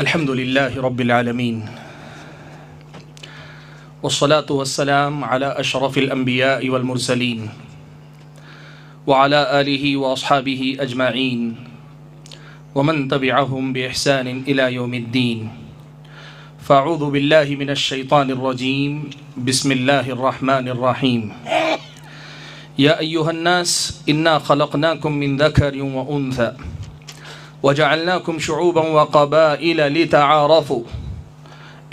الحمد لله رب العالمين والصلاة والسلام على أشرف الأنبياء والمرسلين وعلى آله وأصحابه أجمعين ومن تبعهم بإحسان إلى يوم الدين. فأعوذ بالله من الشيطان الرجيم. بسم الله الرحمن الرحيم. يا أيها الناس إنا خلقناكم من ذكر وأنثى وجعلناكم شعوبا وقبائل لتعارفوا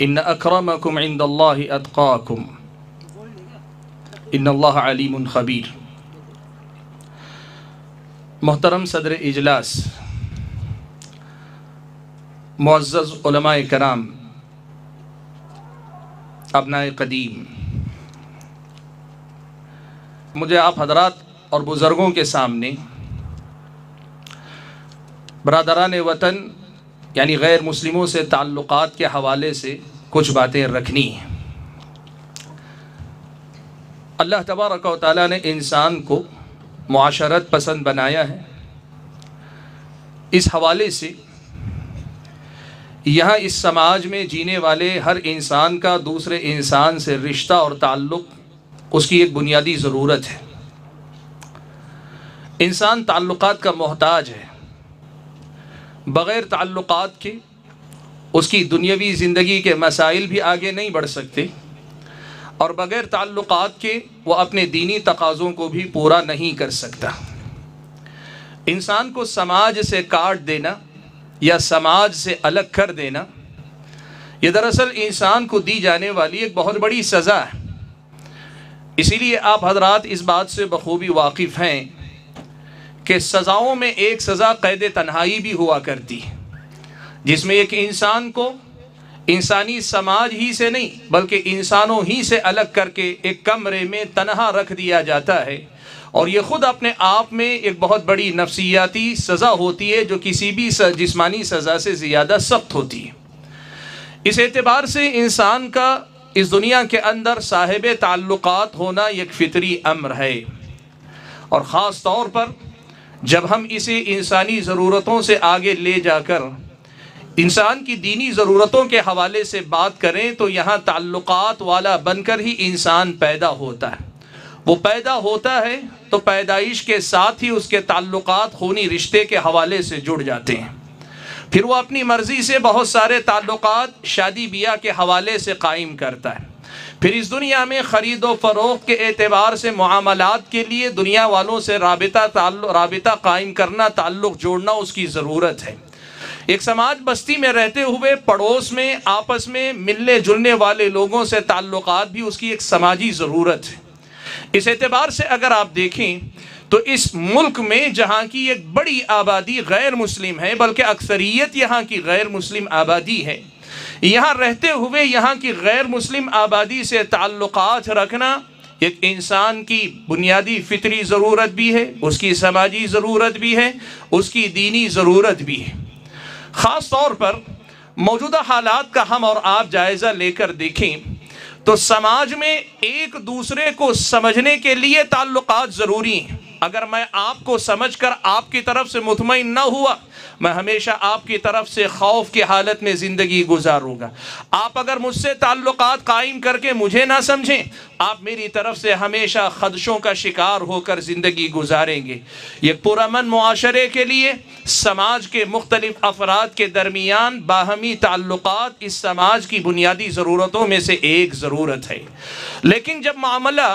إن أكرمكم عند الله أتقاكم إن الله عليم خبير. محترم صدر اجلاس، معزز علماء کرام، ابناء قدیم، مجھے آپ حضرات اور بزرگوں کے سامنے برادران وطن یعنی غیر مسلموں سے تعلقات کے حوالے سے کچھ باتیں رکھنی ہیں. اللہ تبارک و تعالیٰ نے انسان کو معاشرت پسند بنایا ہے. اس حوالے سے یہاں اس سماج میں جینے والے ہر انسان کا دوسرے انسان سے رشتہ اور تعلق اس کی ایک بنیادی ضرورت ہے. انسان تعلقات کا محتاج ہے. بغیر تعلقات کے اس کی دنیاوی زندگی کے مسائل بھی آگے نہیں بڑھ سکتے، اور بغیر تعلقات کے وہ اپنے دینی تقاضوں کو بھی پورا نہیں کر سکتا. انسان کو سماج سے کاٹ دینا یا سماج سے الگ کر دینا، یہ دراصل انسان کو دی جانے والی ایک بہت بڑی سزا ہے. اسی لیے آپ حضرات اس بات سے بخوبی واقف ہیں کہ سزاؤں میں ایک سزا قید تنہائی بھی ہوا کرتی ہے، جس میں ایک انسان کو انسانی سماج ہی سے نہیں بلکہ انسانوں ہی سے الگ کر کے ایک کمرے میں تنہا رکھ دیا جاتا ہے. اور یہ خود اپنے آپ میں ایک بہت بڑی نفسیاتی سزا ہوتی ہے جو کسی بھی جسمانی سزا سے زیادہ سخت ہوتی ہے. اس اعتبار سے انسان کا اس دنیا کے اندر صاحب تعلقات ہونا ایک فطری امر ہے، اور خاص طور پر جب ہم اسے انسانی ضرورتوں سے آگے لے جا کر انسان کی دینی ضرورتوں کے حوالے سے بات کریں تو یہاں تعلقات والا بن کر ہی انسان پیدا ہوتا ہے. وہ پیدا ہوتا ہے تو پیدائش کے ساتھ ہی اس کے تعلقات خونی رشتے کے حوالے سے جڑ جاتے ہیں. پھر وہ اپنی مرضی سے بہت سارے تعلقات شادی بیاہ کے حوالے سے قائم کرتا ہے. پھر اس دنیا میں خرید و فروخت کے اعتبار سے معاملات کے لیے دنیا والوں سے رابطہ قائم کرنا، تعلق جوڑنا اس کی ضرورت ہے. ایک سماج بستی میں رہتے ہوئے پڑوس میں آپس میں ملنے جلنے والے لوگوں سے تعلقات بھی اس کی ایک سماجی ضرورت ہے. اس اعتبار سے اگر آپ دیکھیں تو اس ملک میں جہاں کی ایک بڑی آبادی غیر مسلم ہے، بلکہ اکثریت یہاں کی غیر مسلم آبادی ہے، یہاں رہتے ہوئے یہاں کی غیر مسلم آبادی سے تعلقات رکھنا ایک انسان کی بنیادی فطری ضرورت بھی ہے، اس کی سماجی ضرورت بھی ہے، اس کی دینی ضرورت بھی ہے. خاص طور پر موجودہ حالات کا ہم اور آپ جائزہ لے کر دیکھیں تو سماج میں ایک دوسرے کو سمجھنے کے لیے تعلقات ضروری ہیں. اگر میں آپ کو سمجھ کر آپ کی طرف سے مطمئن نہ ہوا، میں ہمیشہ آپ کی طرف سے خوف کی حالت میں زندگی گزاروں گا. آپ اگر مجھ سے تعلقات قائم کر کے مجھے نہ سمجھیں، آپ میری طرف سے ہمیشہ خدشوں کا شکار ہو کر زندگی گزاریں گے. یہ پرامن معاشرے کے لیے سماج کے مختلف افراد کے درمیان باہمی تعلقات اس سماج کی بنیادی ضرورتوں میں سے ایک ضرورت ہے. لیکن جب معاملہ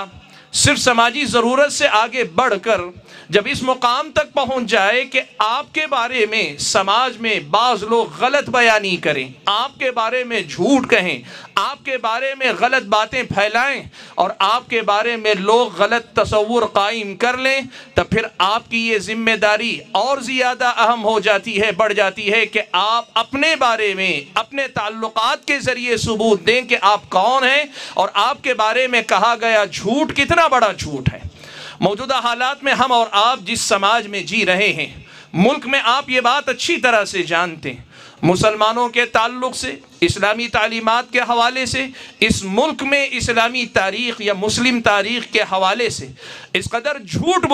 صرف سماجی ضرورت سے آگے بڑھ کر جب اس مقام تک پہنچ جائے کہ آپ کے بارے میں سماج میں بعض لوگ غلط بیانی کریں، آپ کے بارے میں جھوٹ کہیں، آپ کے بارے میں غلط باتیں پھیلائیں اور آپ کے بارے میں لوگ غلط تصور قائم کر لیں، تو پھر آپ کی یہ ذمہ داری اور زیادہ اہم ہو جاتی ہے، بڑھ جاتی ہے کہ آپ اپنے بارے میں اپنے تعلقات کے ذریعے ثبوت دیں کہ آپ کون ہیں اور آپ کے بارے میں کہا گیا جھوٹ کتنا بڑا جھوٹ ہے. موجودہ حالات میں ہم اور آپ جس سماج میں جی رہے ہیں، ملک میں آپ یہ بات اچھی طرح سے جانتے ہیں، مسلمانوں کے تعلق سے، اسلامی تعلیمات کے حوالے سے، اس ملک میں اسلامی تاریخ یا مسلم تاریخ کے حوالے سے اس قدر جھوٹ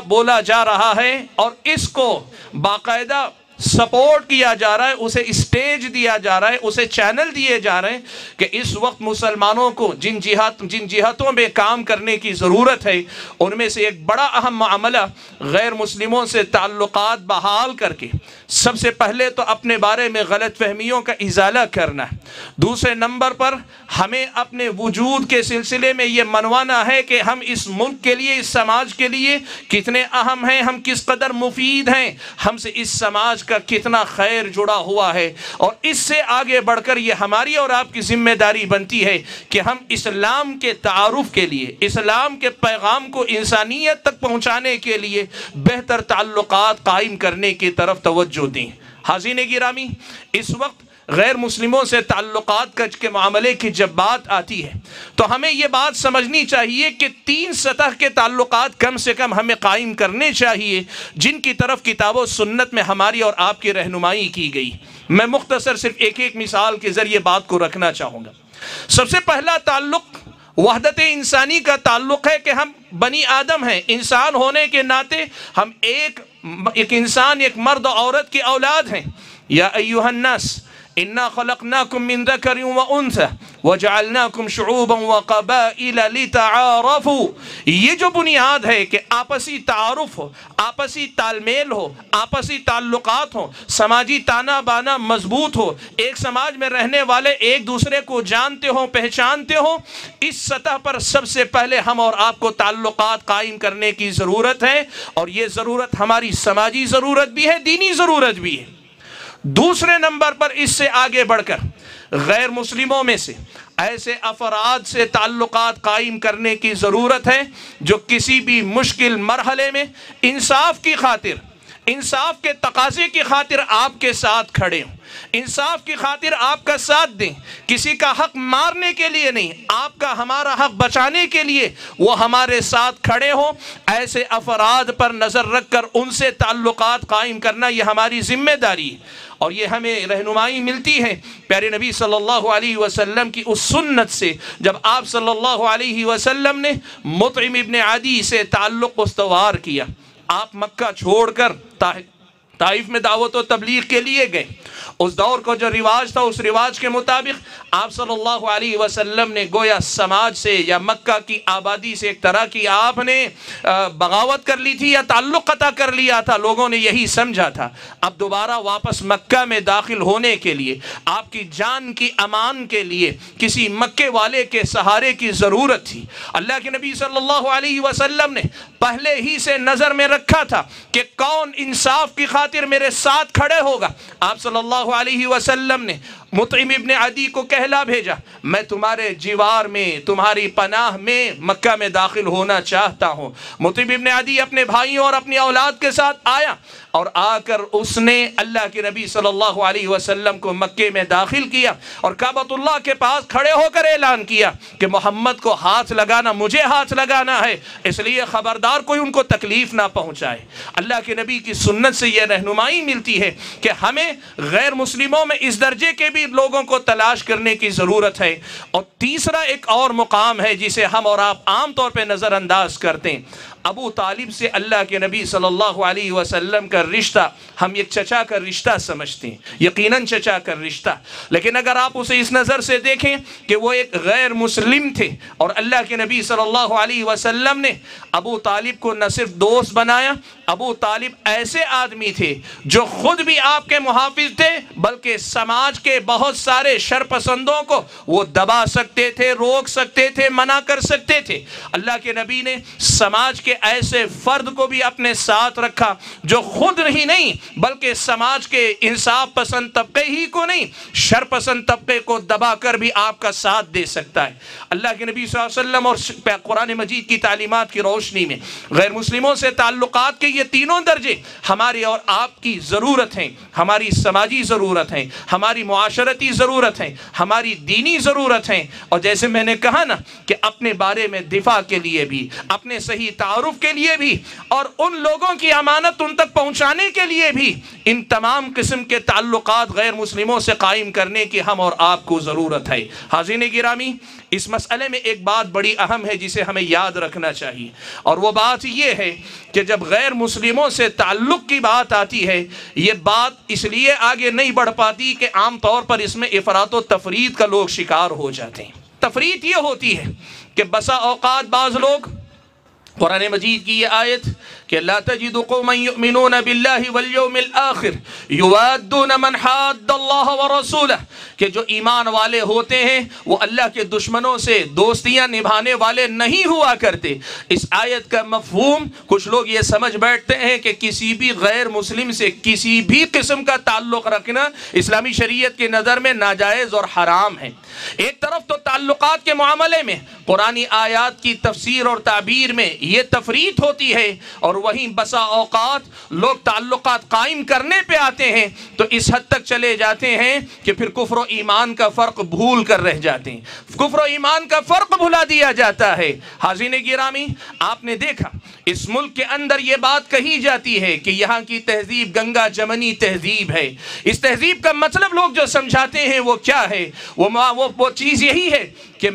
بولا جا رہا ہے اور اس کو باقاعدہ سپورٹ کیا جا رہا ہے، اسے اسٹیج دیا جا رہا ہے، اسے چینل دیے جا رہے ہیں کہ اس وقت مسلمانوں کو جن جہتوں میں کام کرنے کی ضرورت ہے، ان میں سے ایک بڑا اہم معاملہ غیر مسلموں سے تعلقات بحال کر کے سب سے پہلے تو اپنے بارے میں غلط فہمیوں کا ازالہ کرنا ہے۔ دوسرے نمبر پر ہمیں اپنے وجود کے سلسلے میں یہ منوانا ہے کہ ہم اس ملک کے لیے، اس سماج کے لیے کتنے اہم ہیں، ہم کس قدر مفید ہیں، ہم سے اس سماج کا کتنا خیر جڑا ہوا ہے۔ اور اس سے آگے بڑھ کر یہ ہماری اور آپ کی ذمہ داری بنتی ہے کہ ہم اسلام کے تعارف کے لیے، اسلام کے پیغام کو انسانیت تک پہنچانے کے لیے بہتر تعلقات قائم کرنے کی طرف توجہ دیں۔ حاضرین گرامی، اس وقت غیر مسلموں سے تعلقات کے معاملے کی جب بات آتی ہے تو ہمیں یہ بات سمجھنی چاہیے کہ 3 سطح کے تعلقات کم سے کم ہمیں قائم کرنے چاہیے، جن کی طرف کتاب و سنت میں ہماری اور آپ کی رہنمائی کی گئی۔ میں مختصر صرف ایک مثال کے ذریعے بات کو رکھنا چاہوں گا۔ سب سے پہلا تعلق وحدت انسانی کا تعلق ہے کہ ہم بنی آدم ہیں، انسان ہونے کے ناطے ہم ایک انسان، ایک مرد و عورت کی اولاد ہیں۔ یا ایھا الناس انا خلقناکم من ذکر و انثی وجعلناکم شعوبا وقبائل لتعارفوا، یہ جو بنیاد ہے کہ آپسی تعارف ہو، آپسی تال میل ہو، آپسی تعلقات ہو، سماجی تانا بانا مضبوط ہو، ایک سماج میں رہنے والے ایک دوسرے کو جانتے ہوں، پہچانتے ہوں، اس سطح پر سب سے پہلے ہم اور آپ کو تعلقات قائم کرنے کی ضرورت ہے، اور یہ ضرورت ہماری سماجی ضرورت بھی ہے، دینی ضرورت بھی ہے۔ دوسرے نمبر پر اس سے آگے بڑھ کر غیر مسلموں میں سے ایسے افراد سے تعلقات قائم کرنے کی ضرورت ہے جو کسی بھی مشکل مرحلے میں انصاف کی خاطر، انصاف کے تقاضے کی خاطر آپ کے ساتھ کھڑے ہوں، انصاف کی خاطر آپ کا ساتھ دیں، کسی کا حق مارنے کے لیے نہیں، آپ کا ہمارا حق بچانے کے لیے وہ ہمارے ساتھ کھڑے ہوں۔ ایسے افراد پر نظر رکھ کر ان سے تعلقات قائم کرنا یہ ہماری ذمہ داری ہے، اور یہ ہمیں رہنمائی ملتی ہے پیارے نبی صلی اللہ علیہ وسلم کی اس سنت سے، جب آپ صلی اللہ علیہ وسلم نے مطعم ابن عدی سے تعلق استوار کیا۔ آپ مکہ چھوڑ کر طائف میں دعوت و تبلیغ کے لیے گئے۔ اس دور کو جو رواج تھا، اس رواج کے مطابق آپ صلی اللہ علیہ وسلم نے گویا سماج سے یا مکہ کی آبادی سے ایک طرح کی آپ نے بغاوت کر لی تھی یا تعلق قطع کر لیا تھا، لوگوں نے یہی سمجھا تھا۔ اب دوبارہ واپس مکہ میں داخل ہونے کے لیے، آپ کی جان کی امان کے لیے کسی مکے والے کے سہارے کی ضرورت تھی۔ اللہ کے نبی صلی اللہ علیہ وسلم نے پہلے ہی سے نظر میں رکھا تھا کہ کون انصاف کی خاطر میرے ساتھ کھڑے ہوگا۔ آپ صلی اللہ علیہ وسلم نے مطعم ابن عدی کو کہلا بھیجا، میں تمہارے جیوار میں، تمہاری پناہ میں مکہ میں داخل ہونا چاہتا ہوں۔ مطعم ابن عدی اپنے بھائیوں اور اپنی اولاد کے ساتھ آیا، اور آ کر اس نے اللہ کے نبی صلی اللہ علیہ وسلم کو مکے میں داخل کیا، اور کعبۃ اللہ کے پاس کھڑے ہو کر اعلان کیا کہ محمد کو ہاتھ لگانا، مجھے ہاتھ لگانا ہے، اس لیے خبردار کوئی ان کو تکلیف نہ پہنچائے۔ اللہ کے نبی کی سنت سے یہ رہنمائی ملتی ہے کہ ہمیں غیر مسلموں میں اس درجے کے بھی لوگوں کو تلاش کرنے کی ضرورت ہے۔ اور تیسرا ایک اور مقام ہے جسے ہم اور آپ عام طور پہ نظر انداز کرتے ہیں۔ ابو طالب سے اللہ کے نبی صلی اللہ علیہ وسلم کا رشتہ ہم ایک چچا کا رشتہ سمجھتے ہیں، یقیناً چچا کا رشتہ، لیکن اگر آپ اسے اس نظر سے دیکھیں کہ وہ ایک غیر مسلم تھے، اور اللہ کے نبی صلی اللہ علیہ وسلم نے ابو طالب کو نہ صرف دوست بنایا، ابو طالب ایسے آدمی تھے جو خود بھی آپ کے محافظ تھے، بلکہ سماج کے بہت سارے شرپسندوں کو وہ دبا سکتے تھے، روک سکتے تھے، منع کر سکتے تھے۔ اللہ کے نبی نے سماج کے ایسے فرد کو بھی اپنے ساتھ رکھا جو خود ہی نہیں بلکہ سماج کے انصاف پسند طبقے ہی کو نہیں، شر پسند طبقے کو دبا کر بھی آپ کا ساتھ دے سکتا ہے۔ اللہ کے نبی صلی اللہ علیہ وسلم اور قرآن مجید کی تعلیمات کی روشنی میں غیر مسلموں سے تعلقات کے یہ تینوں درجے ہماری اور آپ کی ضرورت ہیں، ہماری سماجی ضرورت ہیں، ہماری معاشرتی ضرورت ہیں، ہماری دینی ضرورت ہیں۔ اور جیسے میں نے کہا نا کہ اپنے بارے میں دفاع کے لیے بھی، اپنے صحیح تعارف تعارف کے لیے بھی اور ان لوگوں کی امانت ان تک پہنچانے کے لیے بھی ان تمام قسم کے تعلقات غیر مسلموں سے قائم کرنے کی ہم اور آپ کو ضرورت ہے۔ حاضرین گرامی، اس مسئلے میں ایک بات بڑی اہم ہے جسے ہمیں یاد رکھنا چاہیے، اور وہ بات یہ ہے کہ جب غیر مسلموں سے تعلق کی بات آتی ہے، یہ بات اس لیے آگے نہیں بڑھ پاتی کہ عام طور پر اس میں افراط و تفریط کا لوگ شکار ہو جاتے ہیں۔ تفریط یہ ہوتی ہے کہ بسا اوقات بعض لوگ، قرآن مجید کی یہ آیت کہ لا تجد قوما یؤمنون باللہ والیوم الآخر یوادون من حاد اللہ ورسولہ، کہ جو ایمان والے ہوتے ہیں وہ اللہ کے دشمنوں سے دوستیاں نبھانے والے نہیں ہوا کرتے۔ اس آیت کا مفہوم کچھ لوگ یہ سمجھ بیٹھتے ہیں کہ کسی بھی غیر مسلم سے کسی بھی قسم کا تعلق رکھنا اسلامی شریعت کی نظر میں ناجائز اور حرام ہے۔ ایک طرف تو تعلقات کے معاملے میں قرآنی آیات کی تفسیر اور تعبیر میں یہ تفریط ہوتی ہے، اور وہیں بسا اوقات لوگ تعلقات قائم کرنے پہ آتے ہیں تو اس حد تک چلے جاتے ہیں کہ پھر کفر و ایمان کا فرق بھول کر رہ جاتے ہیں، کفر و ایمان کا فرق بھلا دیا جاتا ہے۔ حاضرین گرامی، آپ نے دیکھا اس ملک کے اندر یہ بات کہی جاتی ہے کہ یہاں کی تہذیب گنگا جمنی تہذیب ہے۔ اس تہذیب کا مطلب لوگ جو سمجھاتے ہیں وہ کیا ہے؟ وہ چیز یہی ہے کہ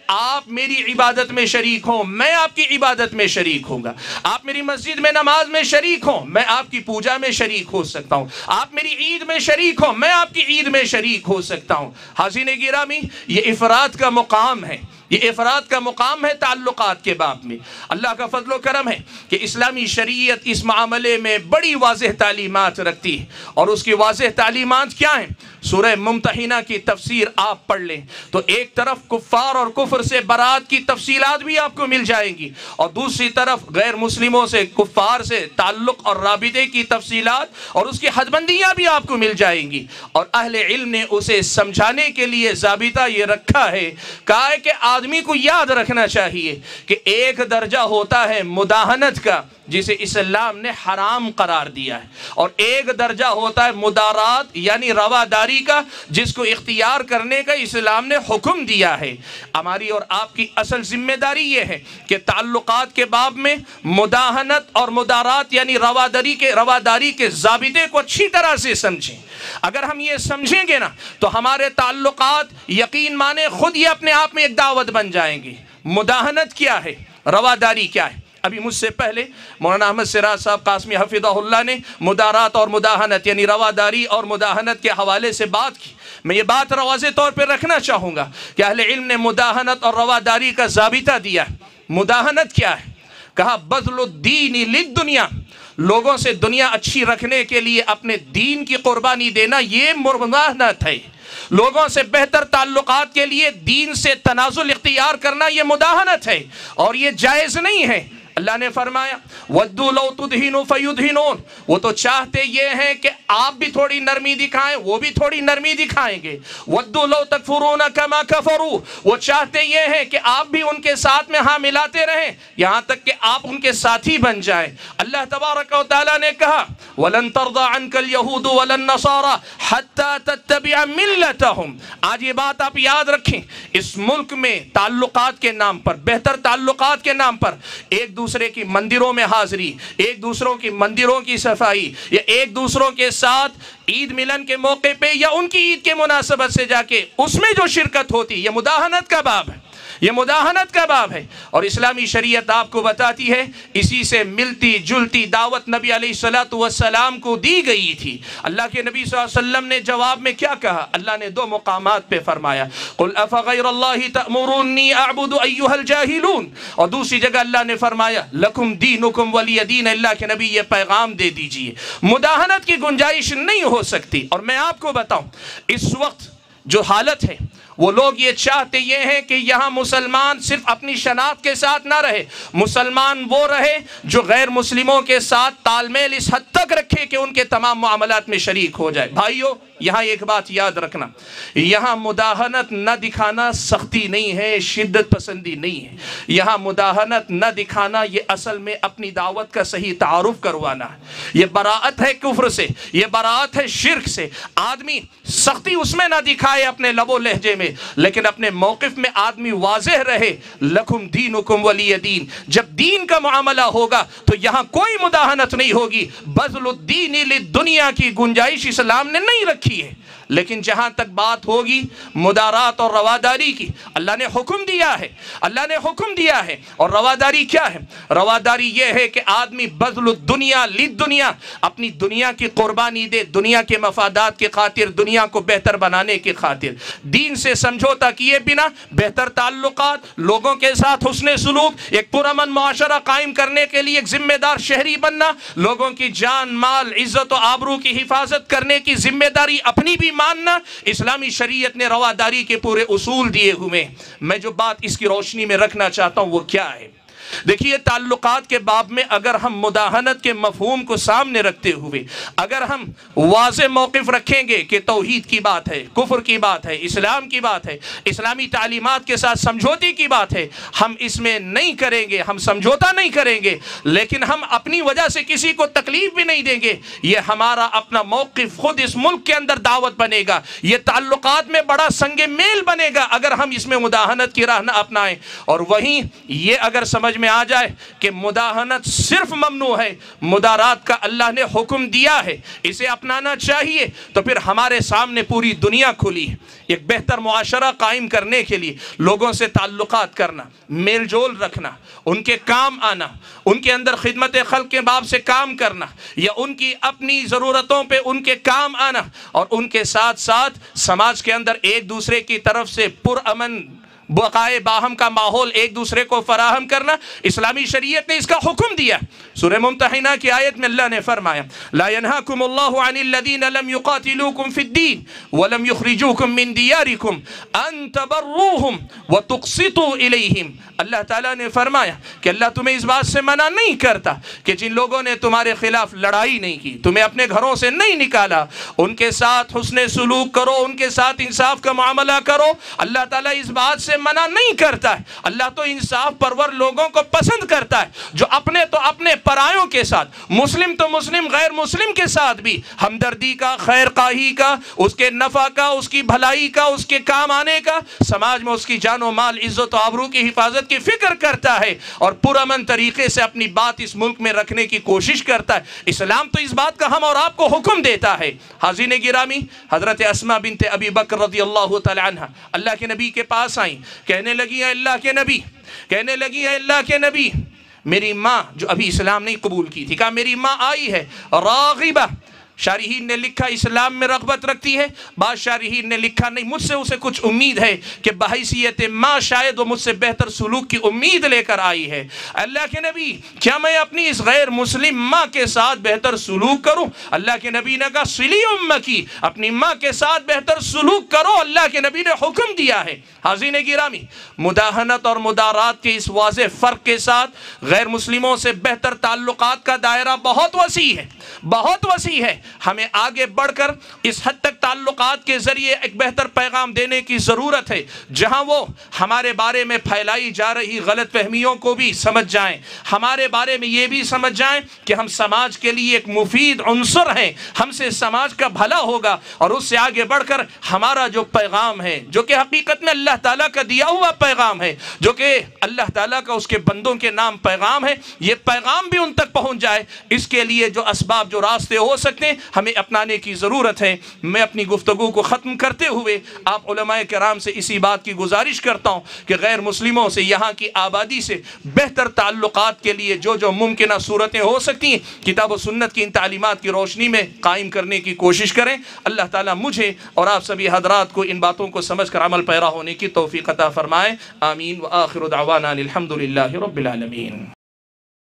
آپ میری عبادت میں شریک ہوں، میں آپ کی عبادت میں شریک ہوں گا، آپ میری مسجد میں نماز میں شریک ہوں، میں آپ کی پوجا میں شریک ہو سکتا ہوں، آپ میری عید میں شریک ہوں، میں آپ کی عید میں شریک ہو سکتا ہوں۔ حاضرین گرامی، یہ افراد کا مقام ہے، یہ افراد کا مقام ہے تعلقات کے باب میں۔ اللہ کا فضل و کرم ہے کہ اسلامی شریعت اس معاملے میں بڑی واضح تعلیمات رکھتی ہے، اور اس کی واضح تعلیمات کیا ہیں؟ سورہ ممتحنہ کی تفسیر آپ پڑھ لیں تو ایک طرف کفار اور کفر سے برات کی تفصیلات بھی آپ کو مل جائیں گی، اور دوسری طرف غیر مسلموں سے کفار سے تعلق اور رابطے کی تفصیلات اور اس کی حد بندیاں بھی آپ کو مل جائیں گی۔ اور اہل علم نے اسے سمجھانے کے لیے ضابطہ یہ رکھا ہے، کہا ہے کہ آدمی کو یاد رکھنا چاہیے کہ ایک درجہ ہوتا ہے مداہنت کا جسے اسلام نے حرام قرار دیا ہے، اور ایک درجہ ہوتا ہے مدارات یعنی رواداری کا جس کو اختیار کرنے کا اسلام نے حکم دیا ہے۔ ہماری اور آپ کی اصل ذمہ داری یہ ہے کہ تعلقات کے باب میں مداہنت اور مدارات یعنی رواداری کے ضابطے کو اچھی طرح سے سمجھیں۔ اگر ہم یہ سمجھیں گے نا تو ہمارے تعلقات یقین مانے خود یہ اپنے آپ میں ایک دعوت بن جائیں گے۔ مداہنت کیا ہے؟ رواداری کیا ہے؟ ابھی مجھ سے پہلے مولانا احمد سراج صاحب قاسمی حفظہ اللہ نے مدارات اور مداہنت یعنی رواداری اور مداہنت کے حوالے سے بات کی۔ میں یہ بات واضح طور پہ رکھنا چاہوں گا کہ اہل علم نے مداہنت اور رواداری کا ضابطہ دیا ہے۔ مداہنت کیا ہے؟ کہا بذل الدین للدنیا، لوگوں سے دنیا اچھی رکھنے کے لیے اپنے دین کی قربانی دینا، یہ مداہنت ہے۔ لوگوں سے بہتر تعلقات کے لیے دین سے تنازل اختیار کرنا یہ مداہنت ہے، اور یہ جائز نہیں ہے۔ اللہ نے فرمایا وَدُّوا لَوْ تُدْهِنُوا فَيُدْهِنُونَ، وہ تو چاہتے یہ ہیں کہ آپ بھی تھوڑی نرمی دکھائیں، وہ بھی تھوڑی نرمی دکھائیں گے۔ وَدُّوا لَوْ تَكْفُرُونَ كَمَا كَفَرُوا، وہ چاہتے یہ ہیں کہ آپ بھی ان کے ساتھ میں ہاں ملاتے رہیں یہاں تک کہ آپ ان کے ساتھی بن جائیں۔ اللہ تبارک و تعالیٰ نے کہا وَلَن تَرْضَىٰ عَنْكَ الْيَهُودُ وَلَا النَّصَارَىٰ حَتَّىٰ تَتَّبِعَ مِلَّتَهُمْ۔ آج یہ بات آپ یاد رکھیں، اس ملک میں تعلقات کے نام پر، بہتر تعلقات کے نام پر ایک دوسرے کی مندروں میں حاضری، ایک دوسروں کی مندروں کی صفائی، یا ایک دوسروں کے ساتھ عید ملن کے موقع پہ یا ان کی عید کے مناسبت سے جا کے اس میں جو شرکت ہوتی، یہ مداہنت کا باب ہے، یہ مداہنت کا باب ہے۔ اور اسلامی شریعت آپ کو بتاتی ہے اسی سے ملتی جلتی دعوت نبی علیہ السلام کو دی گئی تھی۔ اللہ کے نبی صلی اللہ علیہ وسلم نے جواب میں کیا کہا؟ اللہ نے دو مقامات پہ فرمایا قُلْ أَفَغَيْرَ اللَّهِ تَأْمُرُونِّي أَعْبُدُ أَيُّهَا الْجَاهِلُونَ، اور دوسری جگہ اللہ نے فرمایا لَكُمْ دِينُكُمْ وَلِيَ دِينَ۔ اللہ کے نبی یہ پیغام دے دیجئے، مداہنت کی گنجائش نہیں ہو سکتی۔ اور میں آپ کو بتاؤں اس وقت جو حالت ہے، وہ لوگ یہ چاہتے یہ ہیں کہ یہاں مسلمان صرف اپنی شناخت کے ساتھ نہ رہے، مسلمان وہ رہے جو غیر مسلموں کے ساتھ تال میل اس حد تک رکھے کہ ان کے تمام معاملات میں شریک ہو جائے۔ بھائیو، یہاں ایک بات یاد رکھنا، یہاں مداہنت نہ دکھانا سختی نہیں ہے، شدت پسندی نہیں ہے، یہاں مداہنت نہ دکھانا یہ اصل میں اپنی دعوت کا صحیح تعارف کروانا ہے، یہ براءت ہے کفر سے، یہ براءت ہے شرک سے۔ آدمی سختی اس میں نہ دکھائے اپنے لب و لہجے میں، لیکن اپنے موقف میں آدمی واضح رہے، لکم دینکم ولی دین۔ جب دین کا معاملہ ہوگا تو یہاں کوئی مداہنت نہیں ہوگی، بذل الدین للدنیا کی گنجائش اسلام نے نہیں رکھی ہے۔ لیکن جہاں تک بات ہوگی مدارات اور رواداری کی، اللہ نے حکم دیا ہے، اللہ نے حکم دیا ہے۔ اور رواداری کیا ہے؟ رواداری یہ ہے کہ آدمی بذل الدنیا للدنیا، اپنی دنیا کی قربانی دے، دنیا کے مفادات کی خاطر، دنیا کو بہتر بنانے کی خاطر، دین سے سمجھوتا کیے بنا بہتر تعلقات، لوگوں کے ساتھ حسن سلوک، ایک پرامن معاشرہ قائم کرنے کے لیے ایک ذمہ دار شہری بننا، لوگوں کی جان مال عزت و آبرو کی حفاظت کرنے کی ذمہ داری اپنی بھی ماننا، اسلامی شریعت نے رواداری کے پورے اصول دیے ہوئے۔ میں جو بات اس کی روشنی میں رکھنا چاہتا ہوں وہ کیا ہے؟ دیکھیے، تعلقات کے باب میں اگر ہم مداہنت کے مفہوم کو سامنے رکھتے ہوئے اگر ہم واضح موقف رکھیں گے کہ توحید کی بات ہے، کفر کی بات ہے، اسلام کی بات ہے، اسلامی تعلیمات کے ساتھ سمجھوتے کی بات ہے، ہم اس میں نہیں کریں گے، ہم سمجھوتا نہیں کریں گے، لیکن ہم اپنی وجہ سے کسی کو تکلیف بھی نہیں دیں گے، یہ ہمارا اپنا موقف خود اس ملک کے اندر دعوت بنے گا، یہ تعلقات میں بڑا سنگ میل بنے گا اگر ہم اس میں مداہنت کی راہ نہ اپنائیں۔ اور وہیں یہ اگر سمجھ میں آ جائے کہ مداہنت صرف ممنوع ہے، مدارات کا اللہ نے حکم دیا ہے، اسے اپنانا چاہیے، تو پھر ہمارے سامنے پوری دنیا کھلی ہے ایک بہتر معاشرہ قائم کرنے کے لیے، لوگوں سے تعلقات کرنا، میل جول رکھنا، ان کے کام آنا، ان کے اندر خدمت خلق کے باب سے کام کرنا، یا ان کی اپنی ضرورتوں پہ ان کے کام آنا، اور ان کے ساتھ ساتھ سماج کے اندر ایک دوسرے کی طرف سے پرامن بقائے باہم کا ماحول ایک دوسرے کو فراہم کرنا، اسلامی شریعت نے اس کا حکم دیا۔ سورہ ممتحنہ کی آیت میں اللہ نے فرمایا، لا ينهاكم الله عن الذين لم يقاتلوكم في الدين ولم يخرجوكم من دياركم ان تبروهم وتقسطوا اليهم۔ اللہ تعالیٰ نے فرمایا کہ اللہ تمہیں اس بات سے منع نہیں کرتا کہ جن لوگوں نے تمہارے خلاف لڑائی نہیں کی، تمہیں اپنے گھروں سے نہیں نکالا، ان کے ساتھ حسن سلوک کرو، ان کے ساتھ انصاف کا معاملہ کرو۔ اللہ تعالیٰ اس بات سے منع نہیں کرتا ہے، اللہ تو انصاف پرور لوگوں کو پسند کرتا ہے جو اپنے تو اپنے پرایوں کے ساتھ، مسلم تو مسلم غیر مسلم کے ساتھ بھی ہمدردی کا، خیر خواہی کا، اس کے نفع کا، اس کی بھلائی کا، اس کے کام آنے کا، سماج میں اس کی جان و مال عزت و آبرو کی حفاظت کی فکر کرتا ہے اور پرامن طریقے سے اپنی بات اس ملک میں رکھنے کی کوشش کرتا ہے۔ اسلام تو اس بات کا ہم اور آپ کو حکم دیتا ہے۔ حاضرین گرامی، حضرت اسماء بنت ابی بکر رضی اللہ تعالی عنہ اللہ کے نبی کے پاس آئیں، کہنے لگی ہے اللہ کے نبی، کہنے لگی ہے اللہ کے نبی، میری ماں جو ابھی اسلام نہیں قبول کی تھی، کہا میری ماں آئی ہے راغبہ، شارحین نے لکھا اسلام میں رغبت رکھتی ہے، بعض شارحین نے لکھا نہیں، مجھ سے اسے کچھ امید ہے کہ بحیثیت ماں شاید وہ مجھ سے بہتر سلوک کی امید لے کر آئی ہے۔ اللہ کے نبی، کیا میں اپنی اس غیر مسلم ماں کے ساتھ بہتر سلوک کروں؟ اللہ کے نبی نے کہا صلی امکی، اپنی ماں کے ساتھ بہتر سلوک کرو، اللہ کے نبی نے حکم دیا ہے۔ حاضرین گرامی، مداہنت اور مدارات کے اس واضح فرق کے ساتھ غیر مسلموں سے بہتر تعلقات کا دائرہ بہت وسیع ہے، بہت وسیع ہے۔ ہمیں آگے بڑھ کر اس حد تک تعلقات کے ذریعے ایک بہتر پیغام دینے کی ضرورت ہے جہاں وہ ہمارے بارے میں پھیلائی جا رہی غلط فہمیوں کو بھی سمجھ جائیں، ہمارے بارے میں یہ بھی سمجھ جائیں کہ ہم سماج کے لیے ایک مفید عنصر ہیں، ہم سے سماج کا بھلا ہوگا، اور اس سے آگے بڑھ کر ہمارا جو پیغام ہے جو کہ حقیقت میں اللہ تعالیٰ کا دیا ہوا پیغام ہے، جو کہ اللہ تعالیٰ کا اس کے بندوں کے نام پیغام ہے، یہ پیغام بھی ان تک پہنچ جائے، اس کے لیے جو اسباب جو راستے ہو سکتے ہیں ہمیں اپنانے کی ضرورت ہے۔ میں اپنی گفتگو کو ختم کرتے ہوئے آپ علماء کرام سے اسی بات کی گزارش کرتا ہوں کہ غیر مسلموں سے، یہاں کی آبادی سے بہتر تعلقات کے لیے جو جو ممکنہ صورتیں ہو سکتی ہیں کتاب و سنت کی ان تعلیمات کی روشنی میں قائم کرنے کی کوشش کریں۔ اللہ تعالیٰ مجھے اور آپ سبھی حضرات کو ان باتوں کو سمجھ کر عمل پیرا ہونے کی توفیق عطا فرمائے۔ آمین۔ وآخر دعوانا الحمدللہ رب العالمین۔